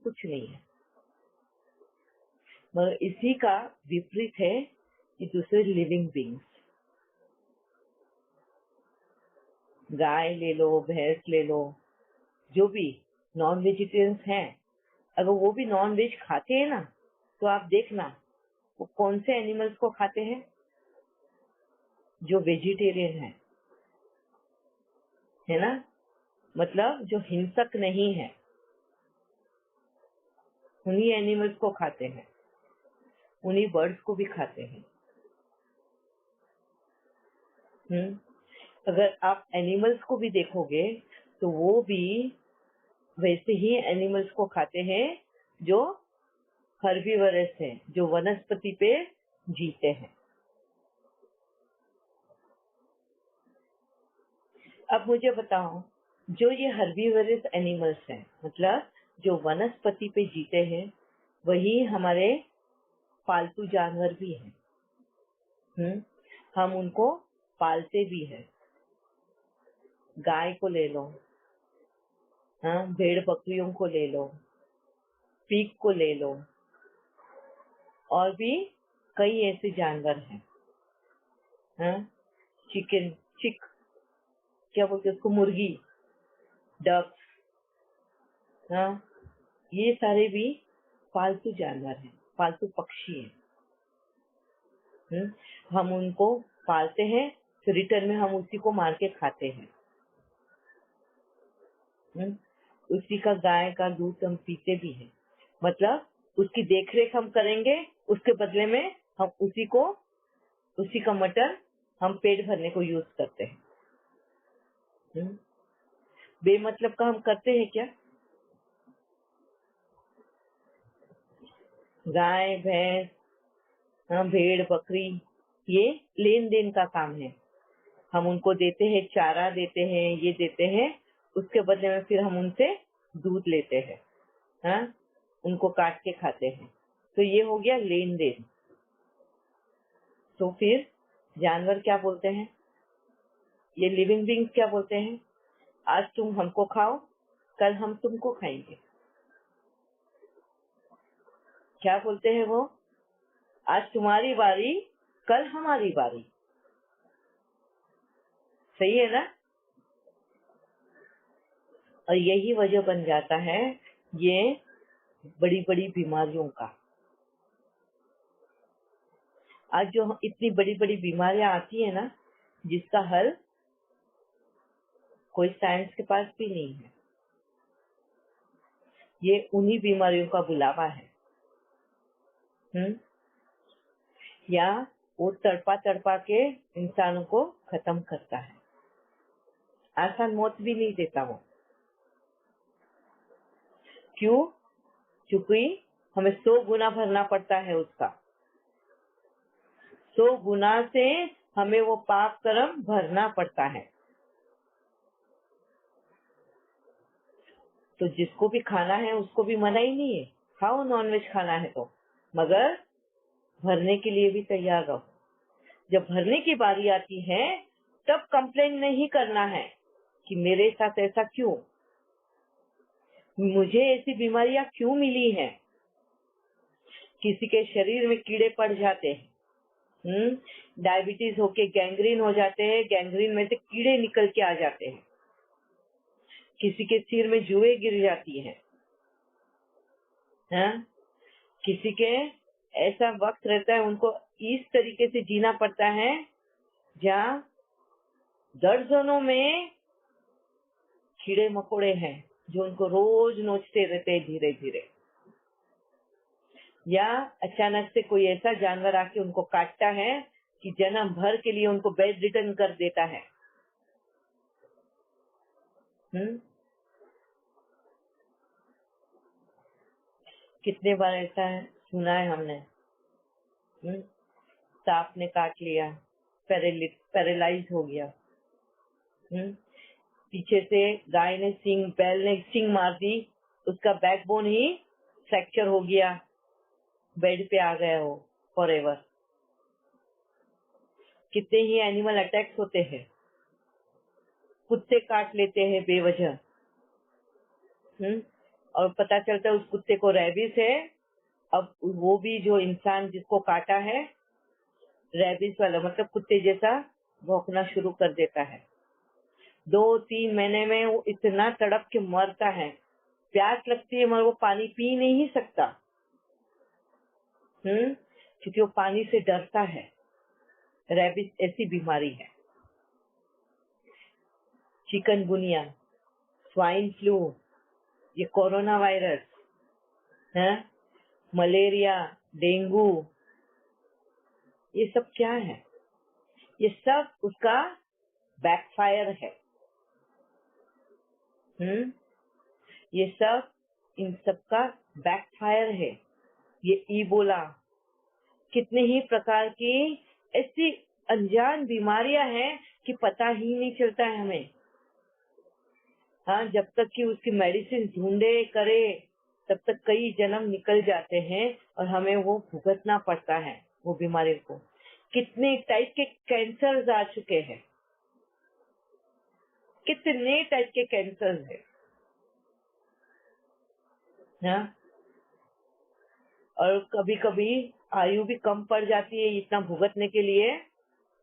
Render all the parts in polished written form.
कुछ नहीं है। मगर इसी का विपरीत है कि दूसरे लिविंग बींग्स, गाय ले लो, भैंस ले लो, जो भी नॉन वेजिटेरियंस हैं, अगर वो भी नॉन वेज खाते हैं ना, तो आप देखना वो कौन से एनिमल्स को खाते हैं, जो वेजिटेरियन है ना, मतलब जो हिंसक नहीं है, उन्हीं एनिमल्स को खाते हैं, उन्हीं बर्ड्स को भी खाते हैं। अगर आप एनिमल्स को भी देखोगे तो वो भी वैसे ही एनिमल्स को खाते हैं जो हर्बीवरस है, जो वनस्पति पे जीते हैं। अब मुझे बताओ, जो ये हर्बीवरस एनिमल्स हैं, मतलब जो वनस्पति पे जीते हैं, वही हमारे पालतू जानवर भी हैं। हम उनको पालते भी हैं। गाय को ले लो, हाँ, भेड़ बकरियों को ले लो, पीक को ले लो, और भी कई ऐसे जानवर हैं। हाँ, चिकन, क्या बोलते हैं उसको, मुर्गी, डक, हाँ, ये सारे भी पालतू जानवर हैं, पालतू पक्षी हैं। हम उनको पालते हैं, तो रिटर्न में हम उसी को मार के खाते हैं। उसी का गाय का दूध हम पीते भी हैं, मतलब उसकी देखरेख हम करेंगे, उसके बदले में हम उसी का मटन हम पेट भरने को यूज करते हैं। बेमतलब का हम करते हैं क्या? गाय, भैंस, भेड़, बकरी, ये लेन देन का काम है। हम उनको देते हैं, चारा देते हैं, ये देते हैं, उसके बदले में फिर हम उनसे दूध लेते हैं, हाँ, उनको काट के खाते हैं। तो ये हो गया लेन देन। तो फिर जानवर क्या बोलते हैं, ये लिविंग बींग्स क्या बोलते हैं? आज तुम हमको खाओ, कल हम तुमको खाएंगे। क्या बोलते हैं वो? आज तुम्हारी बारी, कल हमारी बारी। सही है ना? और यही वजह बन जाता है ये बड़ी बड़ी बीमारियों का। आज जो इतनी बड़ी बड़ी बीमारियां आती है ना, जिसका हल कोई साइंस के पास भी नहीं है, ये उन्हीं बीमारियों का बुलावा है। या वो तड़पा तड़पा के इंसानों को खत्म करता है, आसान मौत भी नहीं देता वो। क्यों? क्योंकि हमें 100 गुना भरना पड़ता है उसका, 100 गुना से हमें वो पाप कर्म भरना पड़ता है। तो जिसको भी खाना है उसको भी मना ही नहीं है, खाओ नॉनवेज खाना है तो, मगर भरने के लिए भी तैयार रहो। जब भरने की बारी आती है तब कंप्लेन नहीं करना है कि मेरे साथ ऐसा क्यों, मुझे ऐसी बीमारियां क्यों मिली हैं। किसी के शरीर में कीड़े पड़ जाते हैं, डायबिटीज होके गैंग्रीन हो जाते हैं, गैंग्रीन में से कीड़े निकल के आ जाते हैं। किसी के सिर में जुएं गिर जाती है, किसी के ऐसा वक्त रहता है, उनको इस तरीके से जीना पड़ता है जहाँ दर्जनों में कीड़े मकोड़े हैं जो उनको रोज नोचते रहते हैं धीरे धीरे। या अचानक से कोई ऐसा जानवर आके उनको काटता है कि जन्म भर के लिए उनको बेड रिटर्न कर देता है। कितने बार ऐसा है, सुना है हमने। सांप ने काट लिया, पैरालाइज हो गया। पीछे से गाय ने बैल ने सिंग मार दी, उसका बैकबोन ही फ्रैक्चर हो गया, बेड पे आ गया वो फॉरएवर। कितने ही एनिमल अटैक्स होते हैं, कुत्ते काट लेते हैं बेवजह, और पता चलता है उस कुत्ते को रेबीज है। अब वो भी जो इंसान जिसको काटा है रेबीज वाला मतलब कुत्ते जैसा भौंकना शुरू कर देता है। 2-3 महीने में वो इतना तड़प के मरता है, प्यास लगती है मगर वो पानी पी नहीं सकता, क्योंकि वो पानी से डरता है। रेबीज ऐसी बीमारी है। चिकनगुनिया, स्वाइन फ्लू, ये कोरोना वायरस है, मलेरिया, डेंगू, ये सब क्या है? ये सब उसका बैकफायर है। ये सब इन सब का बैकफायर है। ये इबोला, कितने ही प्रकार की ऐसी अनजान बीमारियां हैं कि पता ही नहीं चलता है हमें। हाँ, जब तक कि उसकी मेडिसिन ढूंढे करे तब तक कई जन्म निकल जाते हैं और हमें वो भुगतना पड़ता है वो बीमारी को। कितने टाइप के कैंसर आ चुके हैं, कितने टाइप के कैंसर है। हाँ? और कभी कभी आयु भी कम पड़ जाती है इतना भुगतने के लिए।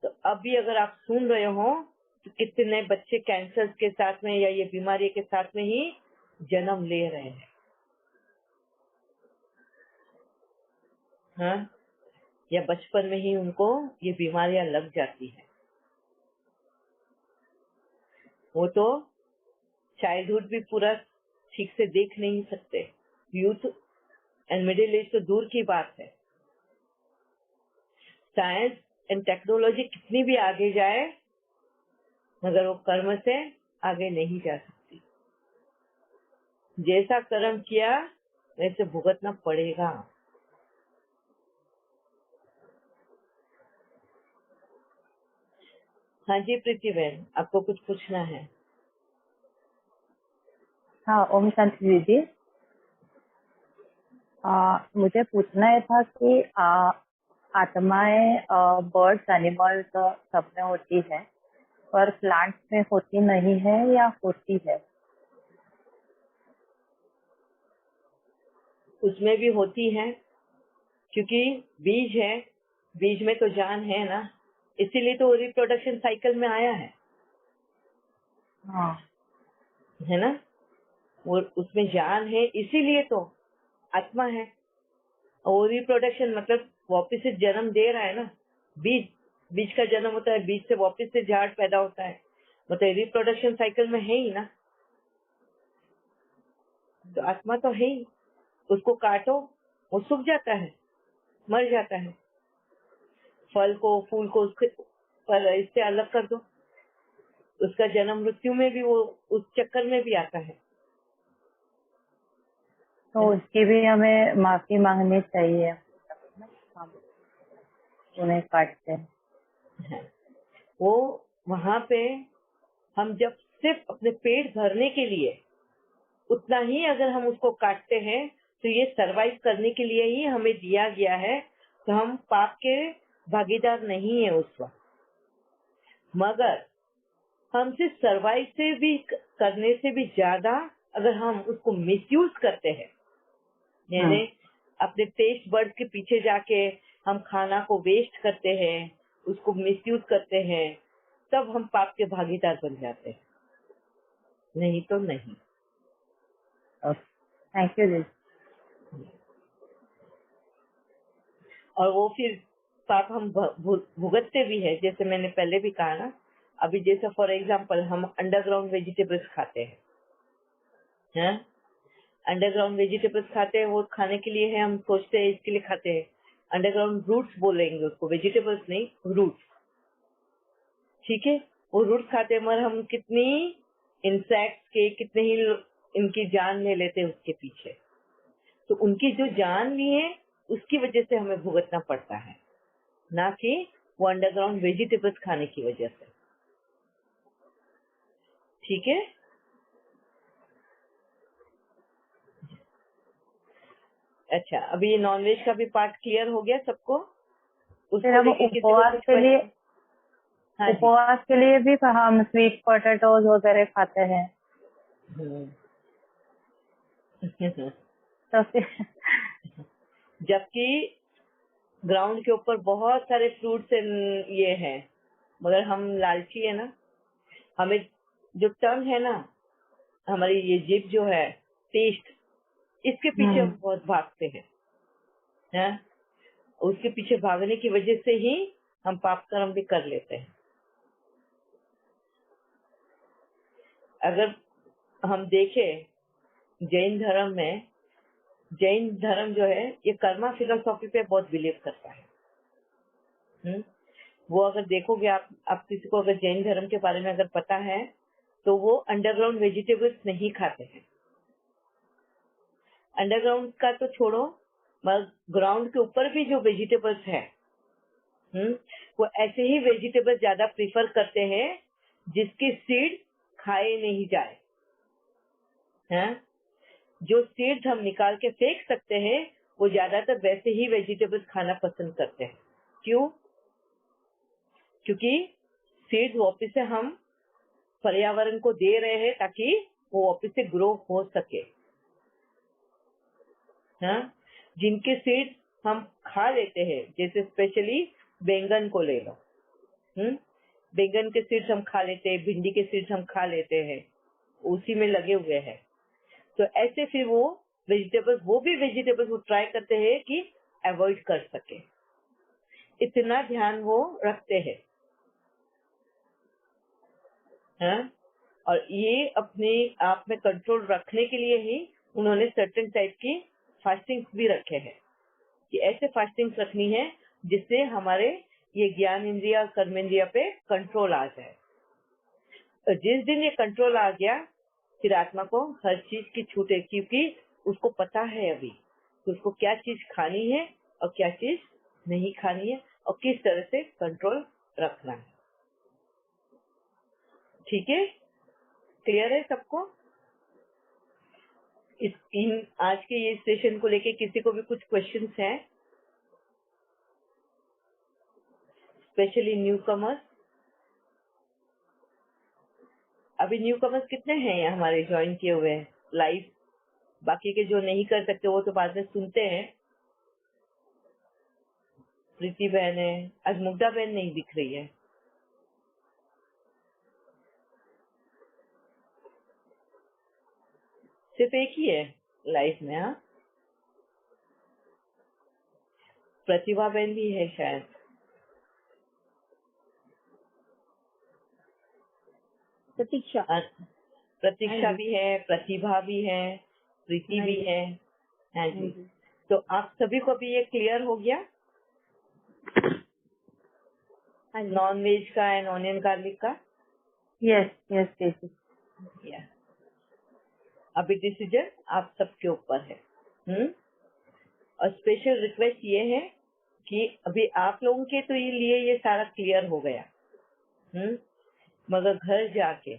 तो अभी अगर आप सुन रहे हो तो कितने बच्चे कैंसर के साथ में या ये बीमारी के साथ में ही जन्म ले रहे हैं। हाँ? या बचपन में ही उनको ये बीमारियां लग जाती है। वो तो चाइल्डहुड भी पूरा ठीक से देख नहीं सकते, यूथ एंड मिडिल एज तो दूर की बात है। साइंस एंड टेक्नोलॉजी कितनी भी आगे जाए मगर वो कर्म से आगे नहीं जा सकती। जैसा कर्म किया वैसे भुगतना पड़ेगा। हाँ जी प्रीति बहन, आपको कुछ पूछना है? हाँ, ओम शांति दीदी। मुझे पूछना ये था कि आत्माएं बर्ड्स एनिमल्स सब में होती है पर प्लांट्स में होती नहीं है या होती है? उसमें भी होती है क्योंकि बीज है, बीज में तो जान है ना, इसीलिए तो रिप्रोडक्शन साइकिल में आया है। हाँ, है ना, वो उसमें जान है इसीलिए तो आत्मा है। और रिप्रोडक्शन मतलब वापस से जन्म दे रहा है ना। बीज बीज का जन्म होता है, बीज से वापस से झाड़ पैदा होता है, मतलब रिप्रोडक्शन साइकिल में है ही ना। तो आत्मा तो है ही। उसको काटो वो सूख जाता है, मर जाता है। फल को फूल को उसके पर इससे अलग कर दो, उसका जन्म मृत्यु में भी वो उस चक्कर में भी आता है। तो उसकी भी हमें माफी मांगनी चाहिए। हम उन्हें काटते हैं। वो वहां पे हम जब सिर्फ अपने पेट भरने के लिए उतना ही अगर हम उसको काटते हैं तो ये सरवाइव करने के लिए ही हमें दिया गया है। तो हम पाप के भागीदार नहीं है उस वक्त। मगर हम सिर्फ सरवाइव से भी करने से भी ज्यादा अगर हम उसको मिसयूज करते हैं, यानी अपने टेस्ट बर्ड के पीछे जाके हम खाना को वेस्ट करते हैं, उसको मिसयूज करते हैं, तब हम पाप के भागीदार बन जाते हैं, नहीं तो नहीं। थैंक यू दीदी। और वो फिर पाप हम भुगतते भी है। जैसे मैंने पहले भी कहा ना, अभी जैसे फॉर एग्जांपल हम अंडरग्राउंड वेजिटेबल्स खाते हैं, अंडरग्राउंड वेजिटेबल्स खाते हैं, वो खाने के लिए है, हम सोचते हैं इसके लिए खाते हैं। अंडरग्राउंड रूट्स बोलेंगे उसको, वेजिटेबल्स नहीं, रूट्स। ठीक है, वो रूट्स खाते हैं मगर हम कितनी इंसेक्ट्स के कितने ही इनकी जान ले लेते हैं उसके पीछे। तो उनकी जो जान ली है उसकी वजह से हमें भुगतना पड़ता है, ना कि वो अंडरग्राउंड वेजिटेबल्स खाने की वजह से। ठीक है, अच्छा अभी ये नॉनवेज का भी पार्ट क्लियर हो गया सबको? फिर उसको हम लेके किसी को उपवास कुछ के लिए क्वेश्चन? हाँ जी। उपवास के लिए भी हम स्वीट पोटैटोज वगैरह खाते हैं। तो फिर जबकि ग्राउंड के ऊपर बहुत सारे फ्रूट्स ये हैं, मगर हम लालची है ना। हमें जो टंग है ना, हमारी ये जीभ जो है, टेस्ट, इसके पीछे हम बहुत भागते हैं। उसके पीछे भागने की वजह से ही हम पाप कर्म भी कर लेते हैं। अगर हम देखें जैन धर्म में, जैन धर्म जो है ये कर्मा फिलोसॉफी पे बहुत बिलीव करता है। वो अगर देखोगे आप किसी को अगर जैन धर्म के बारे में अगर पता है तो वो अंडरग्राउंड वेजिटेबल्स नहीं खाते हैं। अंडरग्राउंड का तो छोड़ो, मगर ग्राउंड के ऊपर भी जो वेजिटेबल्स है, वो ऐसे ही वेजिटेबल्स ज्यादा प्रीफर करते हैं जिसके सीड खाए नहीं जाए। जो सीड्स हम निकाल के फेंक सकते हैं वो ज्यादातर वैसे ही वेजिटेबल्स खाना पसंद करते हैं। क्यों? क्योंकि सीड्स वापस से हम पर्यावरण को दे रहे हैं ताकि वो वापस से ग्रो हो सके। जिनके सीड्स हम खा लेते हैं, जैसे स्पेशली बैंगन को ले लो, बैंगन के सीड्स हम खा लेते हैं, भिंडी के सीड्स हम खा लेते हैं, उसी में लगे हुए हैं। तो ऐसे फिर वो भी वेजिटेबल्स वो ट्राई करते हैं कि अवॉइड कर सके, इतना ध्यान वो रखते हैं। और ये अपने आप में कंट्रोल रखने के लिए ही उन्होंने सर्टेन टाइप की फास्टिंग्स भी रखे हैं कि ऐसे फास्टिंग्स रखनी है जिससे हमारे ये ज्ञान इंद्रिया और कर्म इंद्रिया पे कंट्रोल आ जाए। तो जिस दिन ये कंट्रोल आ गया फिर आत्मा को हर चीज की छूट है, क्योंकि उसको पता है अभी कि उसको क्या चीज खानी है और क्या चीज नहीं खानी है और किस तरह से कंट्रोल रखना है। ठीक है, क्लियर है सबको? आज के ये सेशन को लेके किसी को भी कुछ क्वेश्चंस हैं? Specially new commerce. अभी न्यू कमर्स कितने हैं हमारे ज्वाइन किए हुए हैं लाइव? बाकी के जो नहीं कर सकते वो तो बाद में सुनते हैं। प्रीति बहन है, आज मुग्धा बहन नहीं दिख रही है। सिर्फ एक ही है लाइफ में। प्रतिभा बहन भी है शायद। प्रतीक्षा भी है, प्रतिभा भी है, प्रीति भी है। हाँ जी। तो आप सभी को भी ये क्लियर हो गया नॉन वेज का एंड ऑनियन गार्लिक का? यस। अभी डिसीजन आप सबके ऊपर है। और स्पेशल रिक्वेस्ट ये है कि अभी आप लोगों के तो ये सारा क्लियर हो गया। मगर घर जाके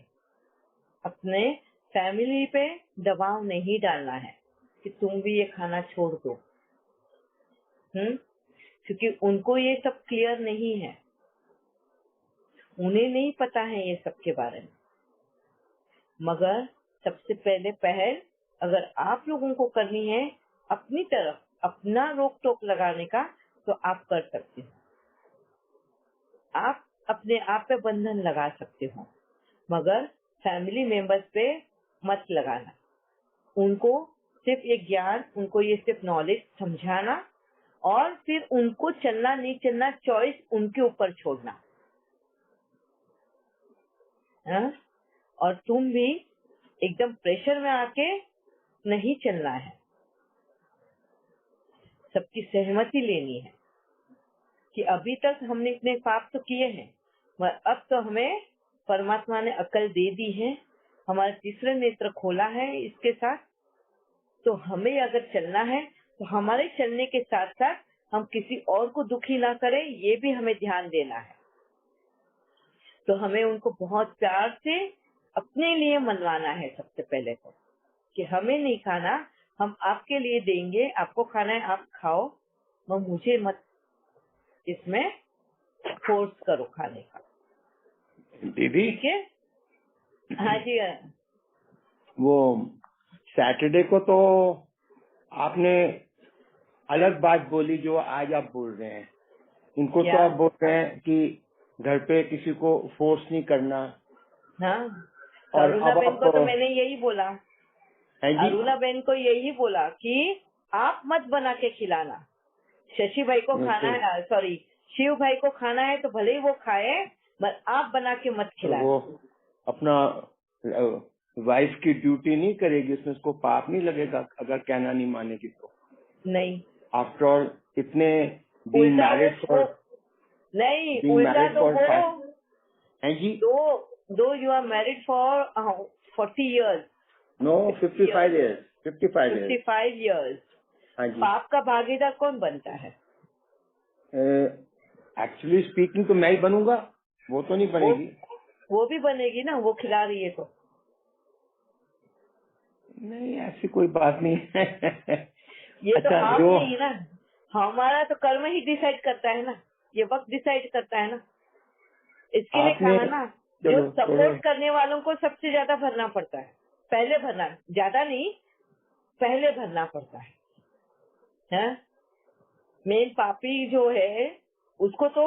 अपने फैमिली पे दबाव नहीं डालना है कि तुम भी ये खाना छोड़ दो, क्योंकि उनको ये सब क्लियर नहीं है, उन्हें नहीं पता है ये सब के बारे में। मगर सबसे पहले पहल अगर आप लोगों को करनी है अपनी तरफ अपना रोक टोक लगाने का, तो आप कर सकते हो। आप अपने आप पे बंधन लगा सकते हो, मगर फैमिली मेंबर्स पे मत लगाना। उनको सिर्फ ये ज्ञान, उनको ये सिर्फ नॉलेज समझाना और फिर उनको चलना नहीं चलना चॉइस उनके ऊपर छोड़ना। और तुम भी एकदम प्रेशर में आके नहीं चलना है, सबकी सहमति लेनी है कि अभी तक हमने इतने पाप तो किए हैं, मगर अब तो हमें परमात्मा ने अकल दे दी है, हमारा तीसरा नेत्र खोला है इसके साथ। तो हमें अगर चलना है तो हमारे चलने के साथ साथ हम किसी और को दुखी ना करें, ये भी हमें ध्यान देना है। तो हमें उनको बहुत प्यार से अपने लिए मनवाना है सबसे पहले तो, कि हमें नहीं खाना, हम आपके लिए देंगे, आपको खाना है आप खाओ, मगर मुझे मत इसमें फोर्स करो खाने का। दीदी, ठीक है? हाँ जी। वो सैटरडे को तो आपने अलग बात बोली जो आज आप बोल रहे हैं। इनको तो क्या? आप बोल रहे हैं कि घर पे किसी को फोर्स नहीं करना। हाँ, और अरुणा अब बेन आप को तो मैंने यही बोला, हैं जी, अरुणा बेन को यही बोला कि आप मत बना के खिलाना। शशि भाई को खाना है, सॉरी शिव भाई को खाना है तो भले ही वो खाए, पर आप बना के मत तो खिलाना। वो अपना वाइफ की ड्यूटी नहीं करेगी, उसमें उसको पाप नहीं लगेगा अगर कहना नहीं मानेगी तो। नहीं, आफ्टर ऑल इतने बीइंग उल्टा मैरिड फॉर नहीं, बीइंग उल्टा मैरिड तो फॉर वो हैं जी, दो you are married for 40 years, no 55 years 55 years 55 years, हाँ जी। पाप का भागीदार कौन बनता है? एक्चुअली स्पीकिंग तो मैं ही बनूंगा, वो तो नहीं बनेगी। वो भी बनेगी ना, वो खिला रही है तो। नहीं, ऐसी कोई बात नहीं है। ये तो अच्छा, आप जो नहीं ना, हमारा तो कर्म ही डिसाइड करता है ना, ये वक्त डिसाइड करता है ना। इसके लिए आपने कहा ना, जो चलो सपोर्ट करने वालों को सबसे ज्यादा भरना पड़ता है, पहले भरना, ज्यादा नहीं, पहले भरना पड़ता है। मेन पापी जो है उसको तो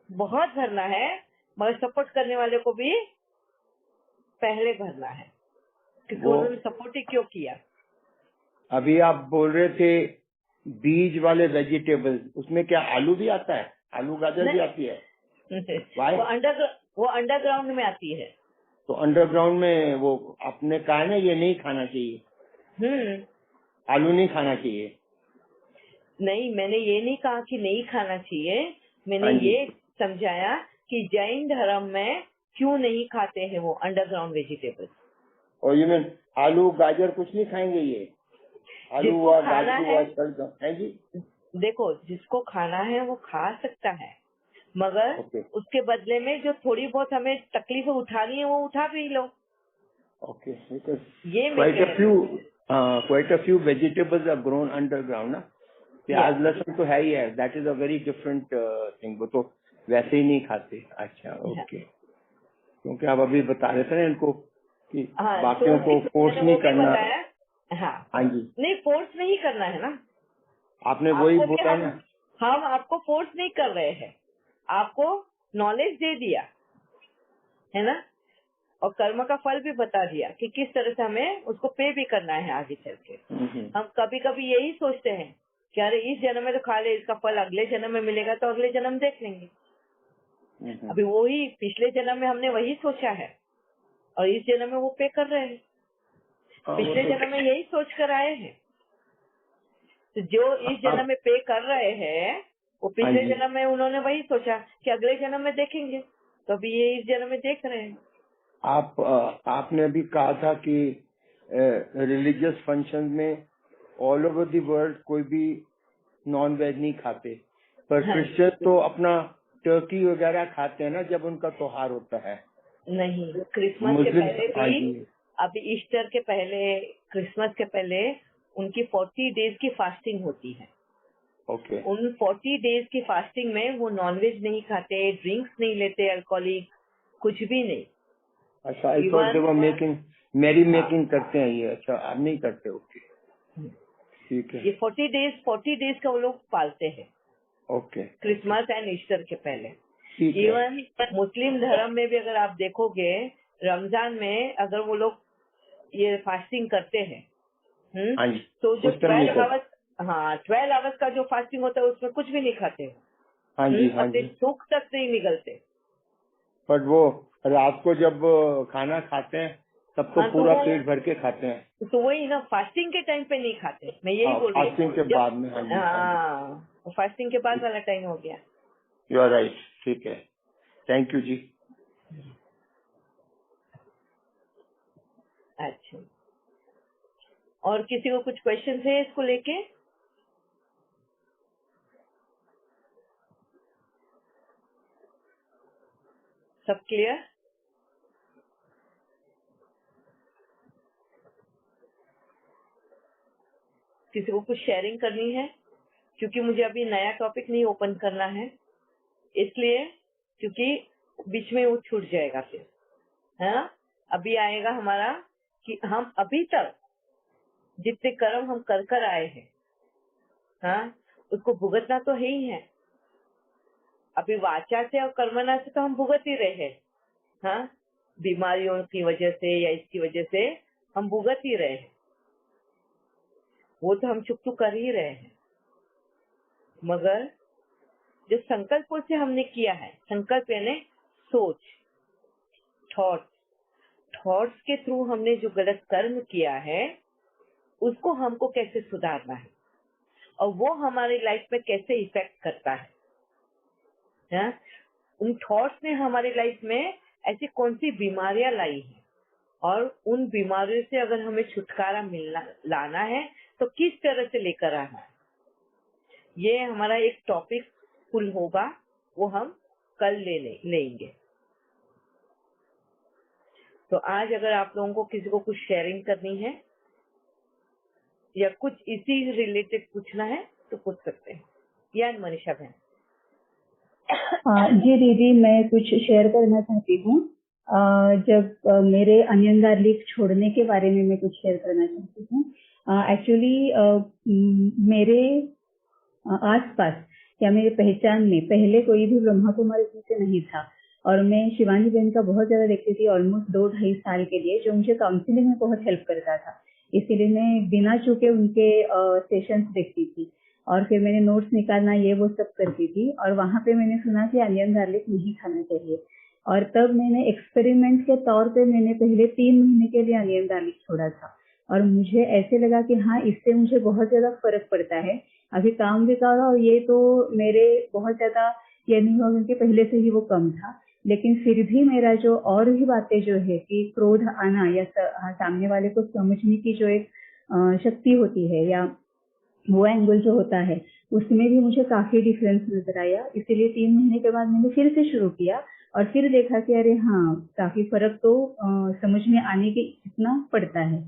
बहुत भरना है, मगर सपोर्ट करने वाले को भी पहले भरना है, क्योंकि वो उन्होंने सपोर्ट ही क्यों किया। अभी आप बोल रहे थे बीज वाले वेजिटेबल्स, उसमें क्या आलू भी आता है? आलू गाजर भी आती है? Why? वो अंडरग्राउंड में आती है। तो अंडरग्राउंड में वो आपने कहा ना ये नहीं खाना चाहिए, आलू नहीं खाना चाहिए। नहीं, मैंने ये नहीं कहा कि नहीं खाना चाहिए, मैंने हाँ जी। ये समझाया कि जैन धर्म में क्यों नहीं खाते हैं वो अंडरग्राउंड वेजिटेबल्स। और ये मीन आलू गाजर कुछ नहीं खाएंगे ये? आलू जिसको हुआ, खाना गाजर है, हुआ, शलजम है जी। देखो जिसको खाना है वो खा सकता है, मगर ओके उसके बदले में जो थोड़ी बहुत हमें तकलीफें उठानी है वो उठा भी लो। ओके, बिकॉज ये मैं कह रही हूँ। Quite a few vegetables are grown underground ना। प्याज लहसुन तो है ही है, that is a very different thing, वो तो वैसे ही नहीं खाते। अच्छा ओके, क्योंकि आप अभी बता रहे थे ना इनको कि हाँ, बाकियों को तो फोर्स मैंने नहीं वो भी करना। बताया। हाँ, हाँ जी, नहीं फोर्स नहीं करना है ना, आपने वही आपको भी बोला ना। हम आपको फोर्स नहीं कर रहे हैं, आपको नॉलेज दे दिया है ना, और कर्म का फल भी बता दिया कि किस तरह से हमें उसको पे भी करना है आगे चल के। हम कभी कभी यही सोचते हैं कि अरे इस जन्म में तो खा ले, इसका फल अगले जन्म में मिलेगा तो अगले जन्म देख लेंगे। अभी वही पिछले जन्म में हमने वही सोचा है और इस जन्म में वो पे कर रहे हैं। पिछले जन्म में यही सोच कर आए हैं, तो जो इस जन्म में पे कर रहे हैं वो पिछले जन्म में उन्होंने वही सोचा कि अगले जन्म में देखेंगे, तो अभी ये इस जन्म में देख रहे हैं। आपने अभी कहा था कि रिलीजियस फंक्शन में ऑल ओवर द वर्ल्ड कोई भी नॉन वेज नहीं खाते, पर क्रिश्चियन तो अपना टर्की वगैरह खाते हैं ना जब उनका त्योहार होता है। नहीं, क्रिसमस के पहले हाँ भी, जी, अभी ईस्टर के पहले, क्रिसमस के पहले उनकी 40 डेज की फास्टिंग होती है। ओके। उन 40 डेज की फास्टिंग में वो नॉनवेज नहीं खाते, ड्रिंक्स नहीं लेते, अल्कोहलिक कुछ भी नहीं। अच्छा, I thought they were making merry making करते हैं ये। अच्छा, आप नहीं करते? ओके ठीक है। ये 40 डेज का वो लोग पालते हैं, ओके, क्रिसमस एंड ईस्टर के पहले। ठीक है। इवन मुस्लिम धर्म में भी अगर आप देखोगे, रमजान में अगर वो लोग ये फास्टिंग करते हैं, हाँ जी, तो जो उस टाइम नहीं 12 करते। आवर्स, हाँ 12 आवर्स का जो फास्टिंग होता है उसमें कुछ भी नहीं खाते हो। हाँ जी, हाँ अपने जी। सुख तक नहीं निकलते। बट वो रात को जब खाना खाते हैं तब तो हाँ, पूरा पेट भर के खाते हैं। तो वही ना, फास्टिंग के टाइम पे नहीं खाते, मैं यही बोल रही हूँ। फास्टिंग के बाद में। हाँ जी, हाँ जी, हाँ, फास्टिंग के बाद वाला टाइम हो गया। You are right. ठीक है, थैंक यू जी। अच्छा, और किसी को कुछ क्वेश्चन है इसको लेके? सब क्लियर? किसी को कुछ शेयरिंग करनी है? क्योंकि मुझे अभी नया टॉपिक नहीं ओपन करना है, इसलिए, क्योंकि बीच में वो छूट जाएगा फिर। हाँ, अभी आएगा हमारा कि हम अभी तक जितने कर्म हम कर कर आए हैं, हाँ, उसको भुगतना तो है ही है। अभी वाचा से और कर्मना से तो हम भुगत ही रहे हैं, हाँ, बीमारियों की वजह से या इसकी वजह से हम भुगत ही रहे हैं, वो तो हम चुप तो कर ही रहे हैं। मगर जो संकल्पों से हमने किया है, संकल्प यानी सोच, थॉट्स के थ्रू हमने जो गलत कर्म किया है उसको हमको कैसे सुधारना है और वो हमारी लाइफ में कैसे इफेक्ट करता है, हाँ? उन थॉट्स ने हमारी लाइफ में ऐसी कौन सी बीमारियां लाई है और उन बीमारियों से अगर हमें छुटकारा लाना है तो किस तरह से लेकर आना है, ये हमारा एक टॉपिक फुल होगा, वो हम कल लेंगे। तो आज अगर आप लोगों को किसी को कुछ शेयरिंग करनी है या कुछ इसी रिलेटेड पूछना है तो पूछ सकते हैं। या मनीषा बहन? जी दीदी, मैं कुछ शेयर करना चाहती हूँ। जब मेरे अनियन गार्लिक छोड़ने के बारे में मैं कुछ शेयर करना चाहती हूँ। एक्चुअली मेरे आसपास या मेरी पहचान में पहले कोई भी ब्रह्मा कुमारी जी से नहीं था और मैं शिवानी बहन का बहुत ज्यादा देखती थी, ऑलमोस्ट 2-2.5 साल के लिए, जो मुझे काउंसलिंग में बहुत हेल्प करता था। इसीलिए मैं बिना चूके उनके सेशंस देखती थी और फिर मैंने नोट्स निकालना ये वो सब करती थी और वहां पे मैंने सुना कि अनियन गार्लिक नहीं खाना चाहिए और तब मैंने एक्सपेरिमेंट के तौर पे मैंने पहले 3 महीने के लिए अनियन गार्लिक छोड़ा था और मुझे ऐसे लगा कि हाँ, इससे मुझे बहुत ज्यादा फर्क पड़ता है। अभी काम भी कर रहा और ये तो मेरे बहुत ज्यादा ये नहीं हुआ क्योंकि पहले से ही वो कम था, लेकिन फिर भी मेरा जो और भी बातें जो है कि क्रोध आना या सामने वाले को समझने की जो एक शक्ति होती है या वो एंगल जो होता है उसमें भी मुझे काफी डिफरेंस नजर आया। इसीलिए 3 महीने के बाद मैंने फिर से शुरू किया और फिर देखा कि अरे हाँ, काफी फर्क तो समझ में आने के इतना पड़ता है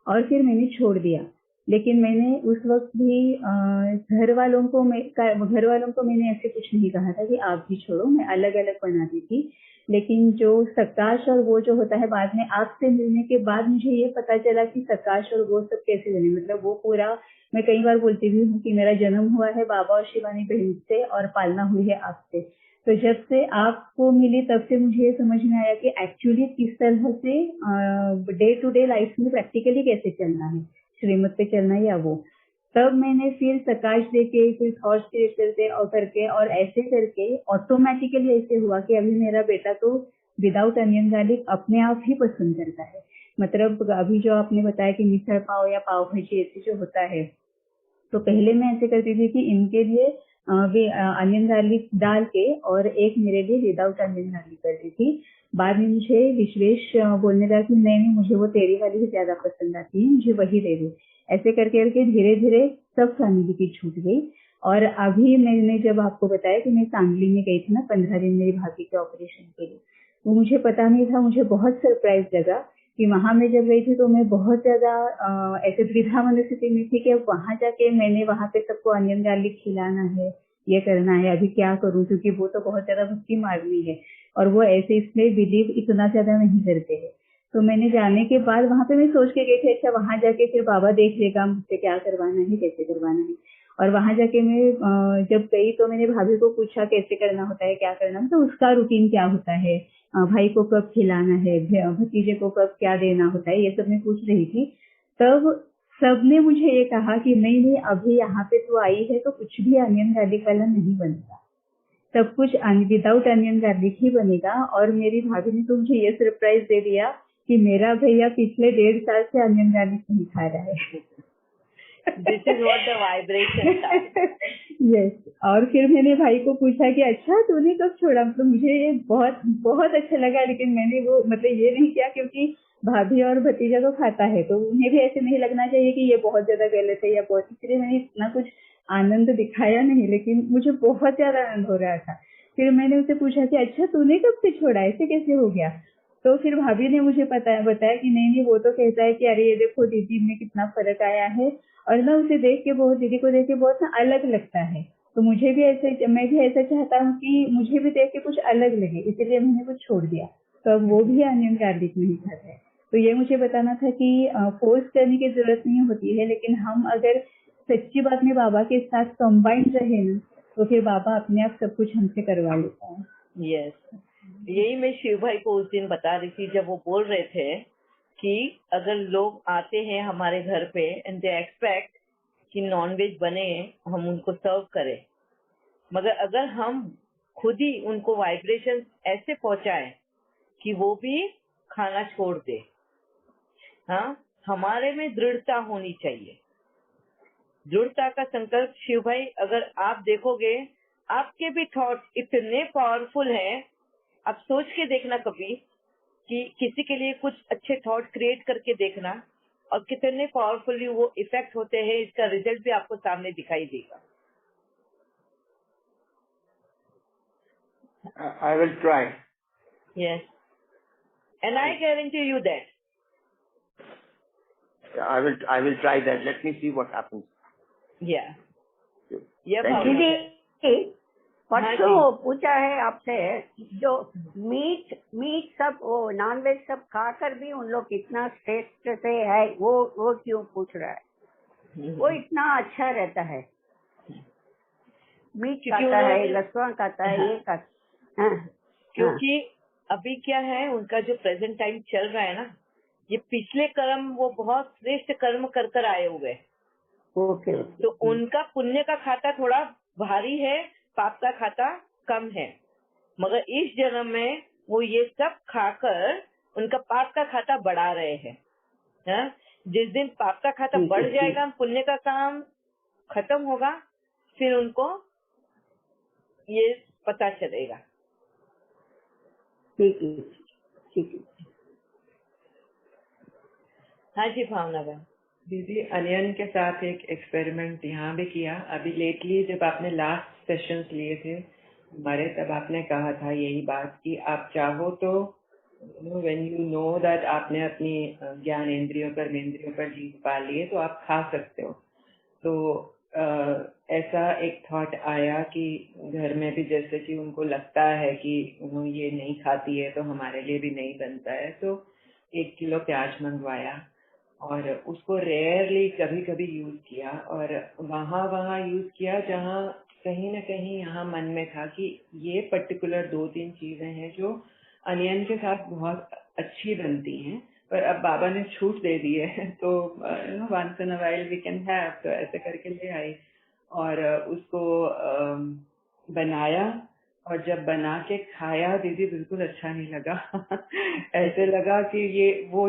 और फिर मैंने छोड़ दिया। लेकिन मैंने उस वक्त भी घर वालों को मैंने ऐसे कुछ नहीं कहा था कि आप भी छोड़ो, मैं अलग अलग बनाती थी। लेकिन जो सकाश और वो जो होता है, बाद में आपसे मिलने के बाद मुझे ये पता चला कि सकाश और वो सब कैसे बने। मतलब वो पूरा, मैं कई बार बोलती भी हूँ कि मेरा जन्म हुआ है बाबा और शिवानी बहन से और पालना हुई है आपसे। तो जब से आपको मिली तब से मुझे ये समझ में आया कि एक्चुअली किस तरह से डे टू डे लाइफ में प्रैक्टिकली कैसे चलना है, श्रीमत पे चलना है या वो। तब मैंने फिर सकाश देके फिर थॉट्स क्रिएट करते और करके और ऐसे करके ऑटोमेटिकली ऐसे हुआ कि अभी मेरा बेटा तो विदाउट अनियन गार्लिक अपने आप ही पसंद करता है। मतलब अभी जो आपने बताया कि मिसल पाव या पाव भाजी ऐसे जो होता है, तो पहले मैं ऐसे करती थी कि इनके लिए अनियन गार्लिक डाल के और एक मेरे लिए विदाउट अनियन गार्लिक करती थी। बाद में मुझे विश्वेश बोलने लगा कि नहीं, मुझे वो तेरी वाली ही ज्यादा पसंद आती है, मुझे वही दे दे। ऐसे करके करके धीरे धीरे सब फैमिली की छूट गई। और अभी मैंने जब आपको बताया कि मैं सांगली में गई थी ना 15 दिन मेरी भाभी के ऑपरेशन के लिए, तो मुझे पता नहीं था, मुझे बहुत सरप्राइज लगा कि वहां मैं जब गई थी तो मैं बहुत ज्यादा ऐसे द्विधा मनस्थिति में थी कि अब वहां जाके मैंने वहां पे सबको अनियन गार्लिक खिलाना है, ये करना है, अभी क्या करूं, क्योंकि वो तो बहुत ज्यादा भक्ति मारनी है और वो ऐसे इसमें बिलीव इतना ज्यादा नहीं करते हैं। तो मैंने जाने के बाद वहां पे मैं सोच के गई थी अच्छा वहां जाके फिर बाबा देख लेगा मुझसे क्या करवाना है, कैसे करवाना है। और वहां जाके मैं जब गई तो मैंने भाभी को पूछा कैसे करना होता है, क्या करना, तो उसका रूटीन क्या होता है, भाई को कब खिलाना है, भतीजे को कब क्या देना होता है, ये सब मैं पूछ रही थी। तब सबने मुझे ये कहा कि नहीं अभी यहाँ पे तो आई है तो कुछ भी अनियन गार्लिक वाला नहीं बनेगा, सब कुछ विदाउट अनियन गार्लिक ही बनेगा। और मेरी भाभी ने तो मुझे ये सरप्राइज दे दिया कि मेरा भैया पिछले 1.5 साल से अनियन गार्लिक नहीं खा रहा है। This is what the vibration था। यस। और फिर मैंने भाई को पूछा कि अच्छा तूने कब छोड़ा, मतलब मुझे ये बहुत बहुत अच्छा लगा, लेकिन मैंने वो मतलब ये नहीं किया क्योंकि भाभी और भतीजा तो खाता है तो उन्हें भी ऐसे नहीं लगना चाहिए कि ये बहुत ज्यादा गलत है या बहुत, इसलिए मैंने इतना कुछ आनंद दिखाया नहीं, लेकिन मुझे बहुत ज्यादा आनंद हो रहा था। फिर मैंने उसे पूछा कि अच्छा तूने कब से छोड़ा, ऐसे कैसे हो गया। तो फिर भाभी ने मुझे बताया कि नहीं वो तो कहता है कि अरे ये देखो दीदी में कितना फर्क आया है, और ना उसे देख के बहुत, दीदी को देख के बहुत ना अलग लगता है। तो मुझे भी ऐसे, मैं भी ऐसा चाहता हूँ कि मुझे भी देख के कुछ अलग लगे, इसीलिए मैंने वो छोड़ दिया। तो अब वो भी अनियन गार्लिक नहीं खाता है। तो ये मुझे बताना था कि फोर्स करने की जरूरत नहीं होती है, लेकिन हम अगर सच्ची बात में बाबा के साथ कंबाइंड रहे ना, तो फिर बाबा अपने आप सब कुछ हमसे करवा लेता है। यस, यही मैं शिव भाई को उस दिन बता रही थी जब वो बोल रहे थे कि अगर लोग आते हैं हमारे घर पे एंड दे एक्सपेक्ट कि नॉनवेज बने, हम उनको सर्व करें, मगर अगर हम खुद ही उनको वाइब्रेशन ऐसे पहुंचाएं कि वो भी खाना छोड़ दे। हाँ, हमारे में दृढ़ता होनी चाहिए, दृढ़ता का संकल्प। शिव भाई, अगर आप देखोगे आपके भी थॉट्स इतने पावरफुल हैं, आप सोच के देखना कभी कि किसी के लिए कुछ अच्छे थॉट क्रिएट करके देखना, और कितने पावरफुली वो इफेक्ट होते हैं, इसका रिजल्ट भी आपको सामने दिखाई देगा। I will try. Yes, and I guarantee you that. I will try that. Let me see what happens. Yeah. Thank you. दीदी हाँ परसों जी। पूछा है आपसे, जो मीट सब वो नॉनवेज सब खाकर भी उन लोग कितना टेस्ट से है, वो क्यों पूछ रहा है? वो इतना अच्छा रहता है, मीट क्योंकि खाता है, उन्होंने- लहसुन खाता है, हाँ। ये खाता। हाँ, क्योंकि अभी क्या है, उनका जो प्रेजेंट टाइम चल रहा है ना, ये पिछले कर्म वो बहुत श्रेष्ठ कर्म कर कर आए हुए हैं। ओके तो उनका पुण्य का खाता थोड़ा भारी है, पाप का खाता कम है, मगर इस जन्म में वो ये सब खाकर उनका पाप का खाता बढ़ा रहे हैं। हाँ? जिस दिन पाप का खाता ठीक है, बढ़ जाएगा, पुण्य का काम खत्म होगा, फिर उनको ये पता चलेगा। ठीक है, ठीक है। हाँ जी भावना बहन। दीदी, अनियन के साथ एक एक्सपेरिमेंट यहाँ भी किया। अभी लेटली जब आपने लास्ट सेशंस लिए थे हमारे, तब आपने कहा था यही बात कि आप चाहो तो व्हेन यू नो दैट आपने अपनी ज्ञान इंद्रियों पर मेंद्रियों पर जीत पा ली है, तो आप खा सकते हो। तो ऐसा एक थॉट आया कि घर में भी जैसे कि उनको लगता है कि ये नहीं खाती है तो हमारे लिए भी नहीं बनता है, तो 1 किलो प्याज मंगवाया और उसको रेयरली कभी कभी यूज किया, और वहाँ यूज किया जहाँ कहीं ना कहीं यहाँ मन में था कि ये पर्टिकुलर 2-3 चीजें हैं जो अनियन के साथ बहुत अच्छी बनती हैं, पर अब बाबा ने छूट दे दी है, तो once in a while we can have, तो ऐसे करके ले आई और उसको बनाया। और जब बना के खाया दीदी, बिल्कुल अच्छा नहीं लगा। ऐसे लगा कि ये वो